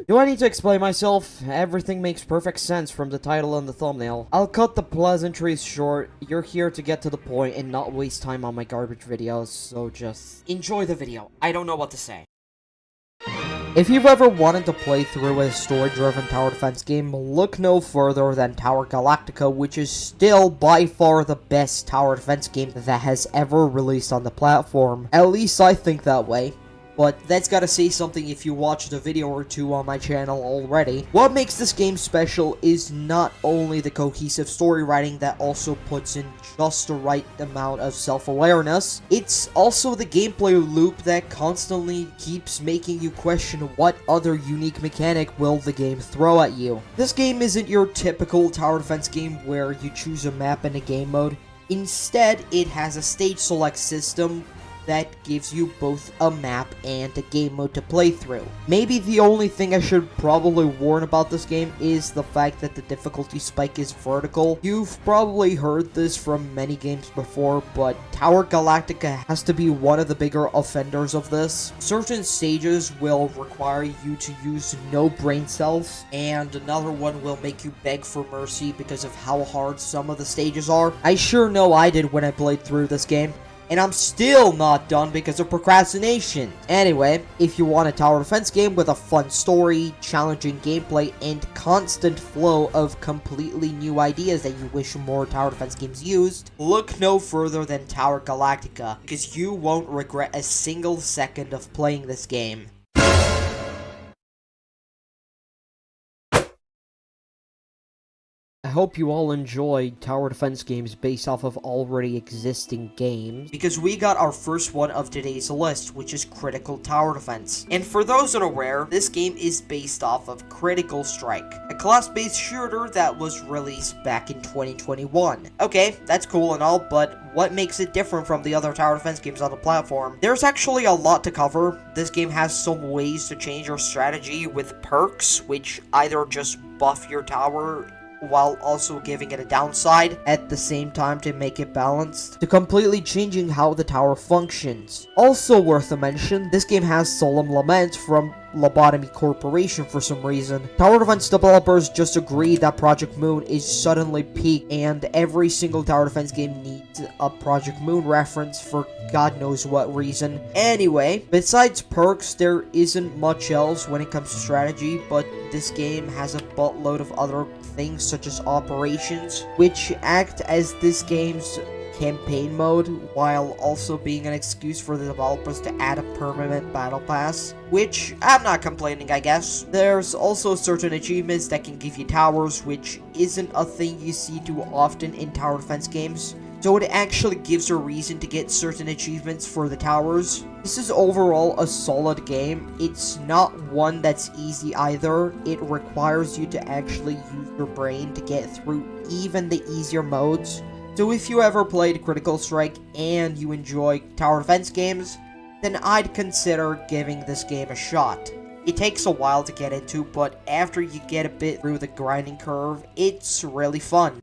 Do I need to explain myself? Everything makes perfect sense from the title and the thumbnail. I'll cut the pleasantries short. You're here to get to the point and not waste time on my garbage videos, so just enjoy the video. I don't know what to say. If you've ever wanted to play through a story-driven tower defense game, look no further than Tower Galactica, which is still by far the best tower defense game that has ever released on the platform. At least I think that way. But that's gotta say something if you watched a video or two on my channel already. What makes this game special is not only the cohesive story writing that also puts in just the right amount of self-awareness, it's also the gameplay loop that constantly keeps making you question what other unique mechanic will the game throw at you. This game isn't your typical tower defense game where you choose a map in a game mode. Instead, it has a stage select system that gives you both a map and a game mode to play through. Maybe the only thing I should probably warn about this game is the fact that the difficulty spike is vertical. You've probably heard this from many games before, but Tower Galactica has to be one of the bigger offenders of this. Certain stages will require you to use no brain cells, and another one will make you beg for mercy because of how hard some of the stages are. I sure know I did when I played through this game. And I'm still not done because of procrastination. Anyway, if you want a tower defense game with a fun story, challenging gameplay, and constant flow of completely new ideas that you wish more tower defense games used, look no further than Tower Galactica, because you won't regret a single second of playing this game. I hope you all enjoy tower defense games based off of already existing games, because we got our first one of today's list, which is Critical Tower Defense. And for those unaware, this game is based off of Critical Strike, a class-based shooter that was released back in 2021. Okay, that's cool and all, but what makes it different from the other tower defense games on the platform? There's actually a lot to cover. This game has some ways to change your strategy with perks, which either just buff your tower while also giving it a downside at the same time to make it balanced, to completely changing how the tower functions. Also worth a mention, this game has Solemn Lament from Lobotomy Corporation for some reason. Tower defense developers just agreed that Project Moon is suddenly peaked, and every single tower defense game needs a Project Moon reference for God knows what reason. Anyway, besides perks, there isn't much else when it comes to strategy, but this game has a buttload of other things such as operations, which act as this game's campaign mode, while also being an excuse for the developers to add a permanent battle pass, which I'm not complaining, I guess. There's also certain achievements that can give you towers, which isn't a thing you see too often in tower defense games, so it actually gives a reason to get certain achievements for the towers. This is overall a solid game. It's not one that's easy either. It requires you to actually use your brain to get through even the easier modes. So if you ever played Critical Strike and you enjoy tower defense games, then I'd consider giving this game a shot. It takes a while to get into, but after you get a bit through the grinding curve, it's really fun.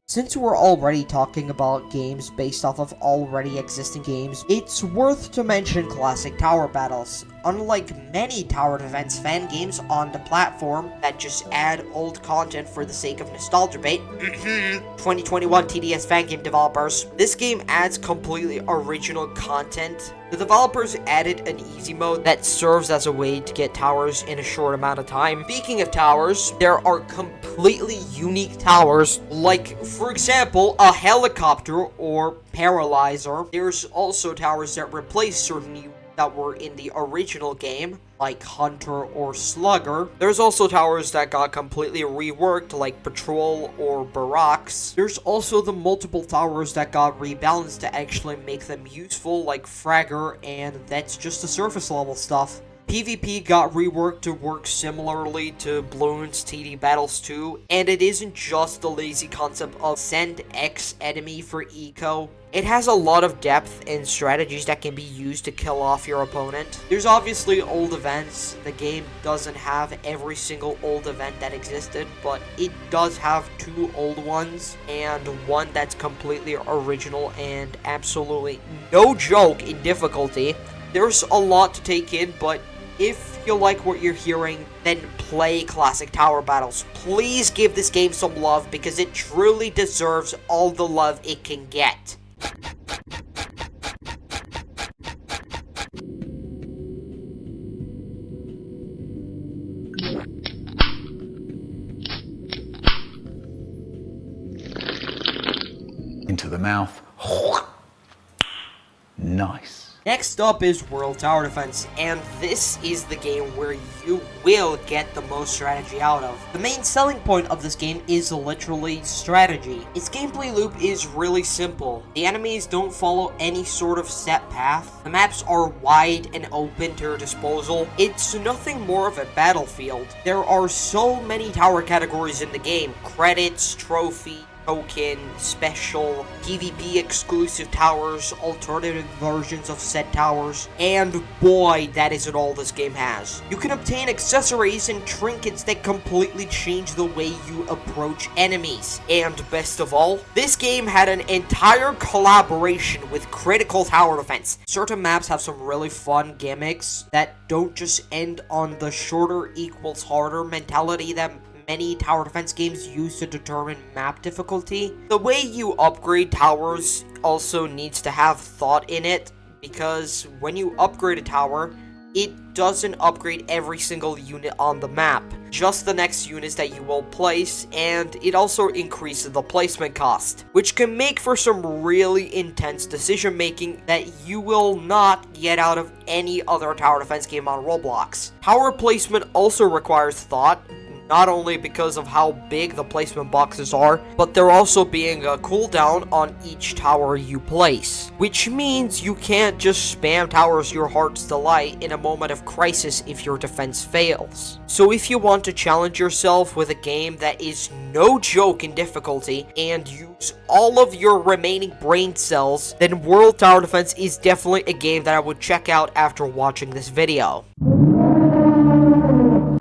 Since we're already talking about games based off of already existing games, it's worth to mention classic tower battles. Unlike many tower defense fan games on the platform that just add old content for the sake of nostalgia bait, 2021 TDS fan game developers, this game adds completely original content. The developers added an easy mode that serves as a way to get towers in a short amount of time. Speaking of towers, there are completely unique towers, like, for example, a helicopter or paralyzer. There's also towers that replace certain units that were in the original game, like Hunter or Slugger. There's also towers that got completely reworked, like Patrol or Barracks. There's also the multiple towers that got rebalanced to actually make them useful, like Fragger, and that's just the surface level stuff. PvP got reworked to work similarly to Bloons TD Battles 2, and it isn't just the lazy concept of send X enemy for eco. It has a lot of depth and strategies that can be used to kill off your opponent. There's obviously old events. The game doesn't have every single old event that existed, but it does have 2 old ones and one that's completely original and absolutely no joke in difficulty. There's a lot to take in, but if you like what you're hearing, then play classic tower battles. Please give this game some love because it truly deserves all the love it can get. Into the mouth. Nice. Next up is World Tower Defense, and this is the game where you will get the most strategy out of. The main selling point of this game is literally strategy. Its gameplay loop is really simple. The enemies don't follow any sort of set path. The maps are wide and open to your disposal. It's nothing more of a battlefield. There are so many tower categories in the game: credits, trophy, token, special, PvP exclusive towers, alternative versions of said towers, and boy, that isn't all this game has. You can obtain accessories and trinkets that completely change the way you approach enemies. And best of all, this game had an entire collaboration with Critical Tower Defense. Certain maps have some really fun gimmicks that don't just end on the shorter equals harder mentality that many tower defense games use to determine map difficulty. The way you upgrade towers also needs to have thought in it, because when you upgrade a tower, it doesn't upgrade every single unit on the map, just the next units that you will place, and it also increases the placement cost, which can make for some really intense decision making that you will not get out of any other tower defense game on Roblox. Tower placement also requires thought, not only because of how big the placement boxes are, but there also being a cooldown on each tower you place, which means you can't just spam towers your heart's delight in a moment of crisis if your defense fails. So if you want to challenge yourself with a game that is no joke in difficulty and use all of your remaining brain cells, then World Tower Defense is definitely a game that I would check out after watching this video.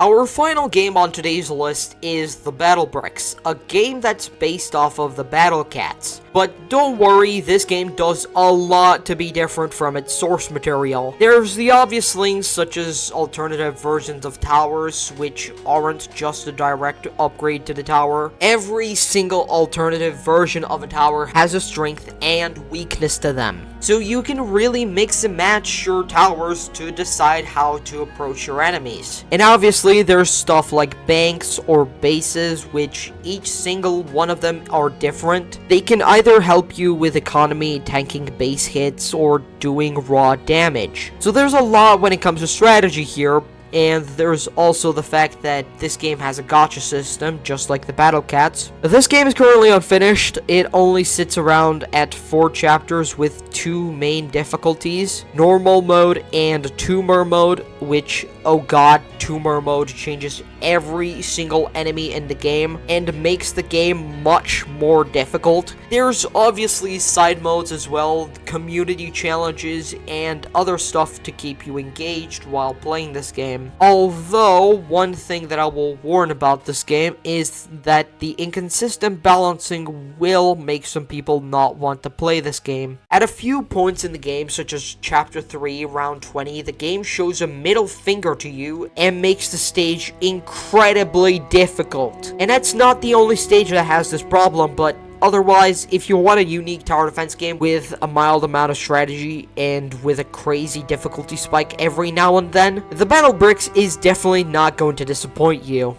Our final game on today's list is the Battle Bricks, a game that's based off of the Battle Cats. But don't worry, this game does a lot to be different from its source material. There's the obvious things such as alternative versions of towers, which aren't just a direct upgrade to the tower. Every single alternative version of a tower has a strength and weakness to them, so you can really mix and match your towers to decide how to approach your enemies. And obviously there's stuff like banks or bases, which each single one of them are different. They can either help you with economy, tanking base hits, or doing raw damage. So there's a lot when it comes to strategy here. And there's also the fact that this game has a gacha system, just like the Battle Cats. This game is currently unfinished. It only sits around at 4 chapters with 2 main difficulties: normal mode and tumor mode, which, oh god, tumor mode changes every single enemy in the game and makes the game much more difficult. There's obviously side modes as well, community challenges, and other stuff to keep you engaged while playing this game. Although, one thing that I will warn about this game is that the inconsistent balancing will make some people not want to play this game. At a few points in the game, such as Chapter 3, Round 20, the game shows a middle finger to you and makes the stage incredibly difficult. And that's not the only stage that has this problem, but otherwise, if you want a unique tower defense game with a mild amount of strategy and with a crazy difficulty spike every now and then, the Battle Bricks is definitely not going to disappoint you.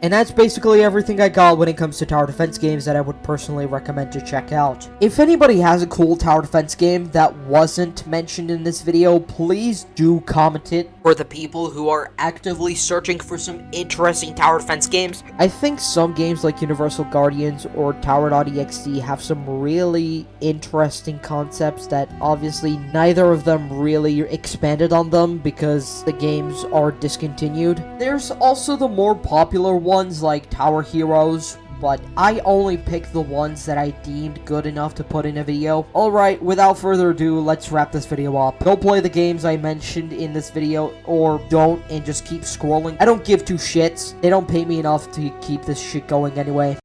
And that's basically everything I got when it comes to tower defense games that I would personally recommend to check out. If anybody has a cool tower defense game that wasn't mentioned in this video, please do comment it for the people who are actively searching for some interesting tower defense games. I think some games like Universal Guardians or Tower.exe have some really interesting concepts that obviously neither of them really expanded on them because the games are discontinued. There's also the more popular ones like Tower Heroes, but I only picked the ones that I deemed good enough to put in a video. Alright, without further ado, let's wrap this video up. Go play the games I mentioned in this video, or don't and just keep scrolling. I don't give two shits. They don't pay me enough to keep this shit going anyway.